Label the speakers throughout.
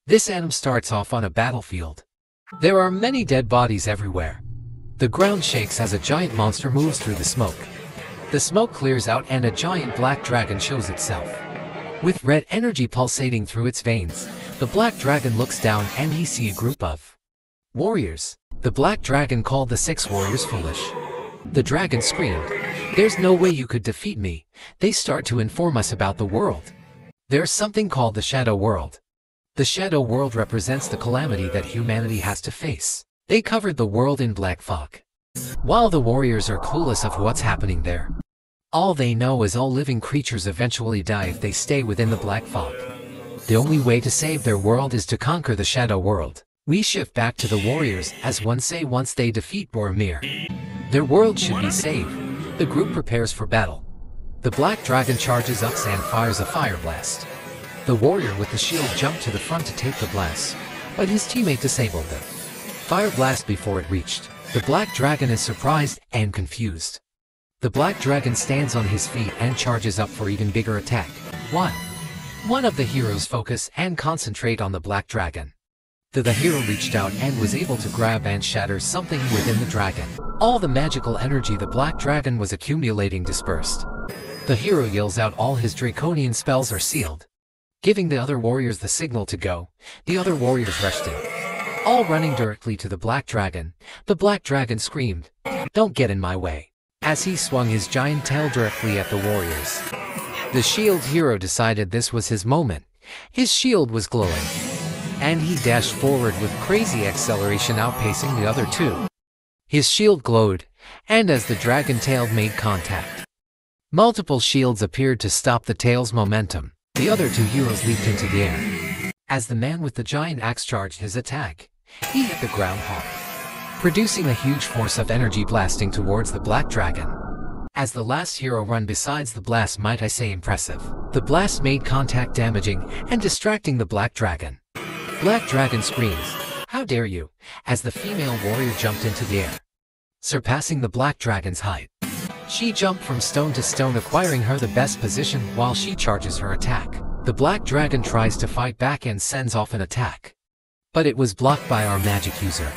Speaker 1: This anime starts off on a battlefield. There are many dead bodies everywhere. The ground shakes as a giant monster moves through the smoke. The smoke clears out and a giant black dragon shows itself. With red energy pulsating through its veins, the black dragon looks down and he sees a group of warriors. The black dragon called the 6 warriors foolish. The dragon screamed, "There's no way you could defeat me." They start to inform us about the world. There's something called the Shadow World. The Shadow World represents the calamity that humanity has to face. They covered the world in black fog. While the warriors are clueless of what's happening there, all they know is all living creatures eventually die if they stay within the black fog. The only way to save their world is to conquer the Shadow World. We shift back to the warriors as one say once they defeat Boromir, their world should be saved. The group prepares for battle. The black dragon charges up and fires a fire blast. The warrior with the shield jumped to the front to take the blast, but his teammate disabled the fire blast before it reached. The black dragon is surprised and confused. The black dragon stands on his feet and charges up for even bigger attack. One of the heroes focus and concentrate on the black dragon. The hero reached out and was able to grab and shatter something within the dragon. All the magical energy the black dragon was accumulating dispersed. The hero yells out all his draconian spells are sealed, giving the other warriors the signal to go. The other warriors rushed in, all running directly to the black dragon. The black dragon screamed, "Don't get in my way," as he swung his giant tail directly at the warriors. The shield hero decided this was his moment. His shield was glowing, and he dashed forward with crazy acceleration, outpacing the other two. His shield glowed, and as the dragon tail made contact, multiple shields appeared to stop the tail's momentum. The other two heroes leaped into the air. As the man with the giant axe charged his attack, he hit the ground hard, producing a huge force of energy blasting towards the black dragon. As the last hero ran besides the blast, might I say impressive. The blast made contact, damaging and distracting the black dragon. Black dragon screams, "How dare you!" as the female warrior jumped into the air, surpassing the black dragon's height. She jumped from stone to stone, acquiring her the best position while she charges her attack. The black dragon tries to fight back and sends off an attack, but it was blocked by our magic user.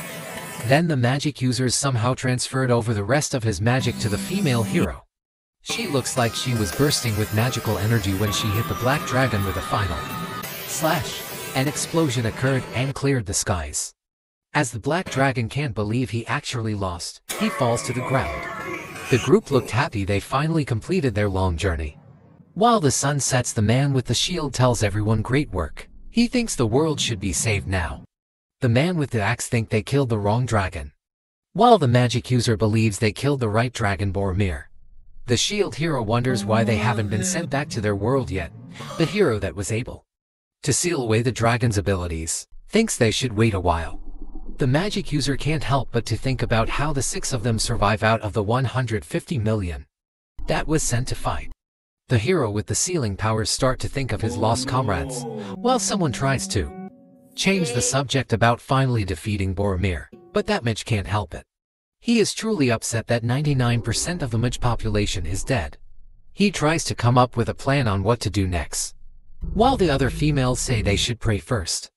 Speaker 1: Then the magic user somehow transferred over the rest of his magic to the female hero. She looks like she was bursting with magical energy when she hit the black dragon with a final slash. An explosion occurred and cleared the skies. As the black dragon can't believe he actually lost, he falls to the ground. The group looked happy they finally completed their long journey. While the sun sets, the man with the shield tells everyone great work. He thinks the world should be saved now. The man with the axe thinks they killed the wrong dragon, while the magic user believes they killed the right dragon, Boromir. The shield hero wonders why they haven't been sent back to their world yet. The hero that was able to seal away the dragon's abilities thinks they should wait a while. The magic user can't help but to think about how the 6 of them survive out of the 150 million that was sent to fight. The hero with the sealing powers start to think of his lost comrades, while someone tries to change the subject about finally defeating Boromir, but that Mitch can't help it. He is truly upset that 99% of the Mitch population is dead. He tries to come up with a plan on what to do next, while the other females say they should pray first.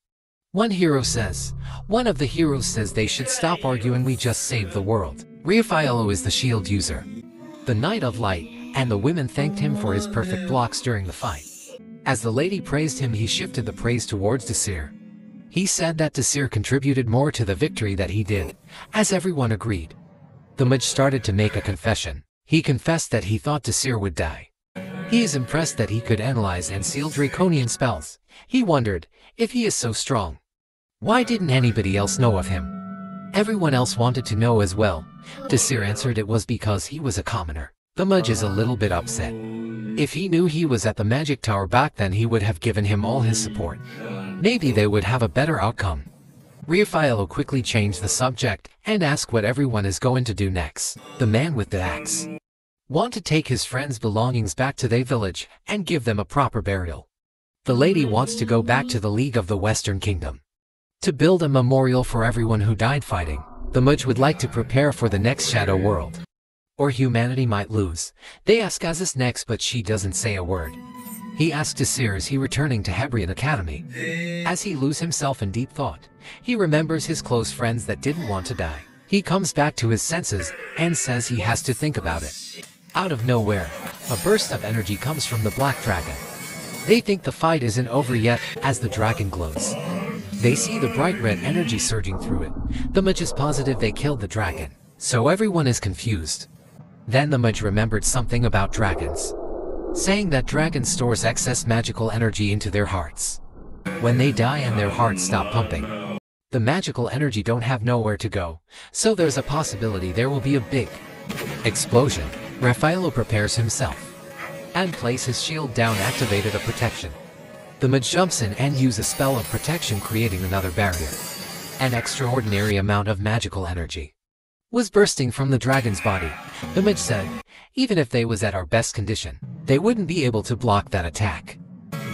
Speaker 1: One of the heroes says they should stop arguing, we just saved the world. Raphael is the shield user, the Knight of Light, and the women thanked him for his perfect blocks during the fight. As the lady praised him, he shifted the praise towards Desir. He said that Desir contributed more to the victory that he did, as everyone agreed. The mage started to make a confession. He confessed that he thought Desir would die. He is impressed that he could analyze and seal draconian spells. He wondered, if he is so strong, why didn't anybody else know of him? Everyone else wanted to know as well. Desir answered it was because he was a commoner. The mage is a little bit upset. If he knew he was at the magic tower back then, he would have given him all his support. Maybe they would have a better outcome. Raphael quickly changed the subject and asked what everyone is going to do next. The man with the axe want to take his friends' belongings back to their village and give them a proper burial. The lady wants to go back to the League of the Western Kingdom to build a memorial for everyone who died fighting. The mage would like to prepare for the next Shadow World, or humanity might lose. They ask Azis next, but she doesn't say a word. He asked Desir, is he returning to Hebrian Academy? As he loses himself in deep thought, he remembers his close friends that didn't want to die. He comes back to his senses and says he has to think about it. Out of nowhere, a burst of energy comes from the black dragon. They think the fight isn't over yet as the dragon glows. They see the bright red energy surging through it. The mage is positive they killed the dragon, so everyone is confused. Then the mage remembered something about dragons, saying that dragons stores excess magical energy into their hearts. When they die and their hearts stop pumping, the magical energy don't have nowhere to go, so there's a possibility there will be a big explosion. Raffaello prepares himself and places his shield down, activated a protection. The mage jumps in and uses a spell of protection, creating another barrier. An extraordinary amount of magical energy was bursting from the dragon's body. The mage said, even if they was at our best condition, they wouldn't be able to block that attack.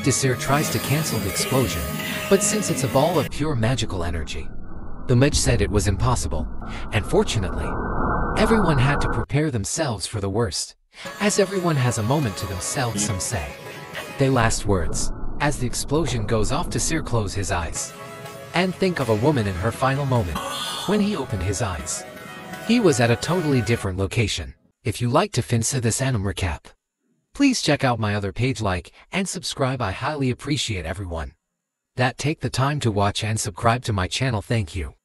Speaker 1: Desir tries to cancel the explosion, but since it's a ball of pure magical energy, the mage said it was impossible. And fortunately, everyone had to prepare themselves for the worst, as everyone has a moment to themselves, some say. They last words. As the explosion goes off, Desir close his eyes and think of a woman in her final moment. When he opened his eyes, he was at a totally different location. If you like to finish this anime recap, please check out my other page, like and subscribe. I highly appreciate everyone that take the time to watch and subscribe to my channel. Thank you.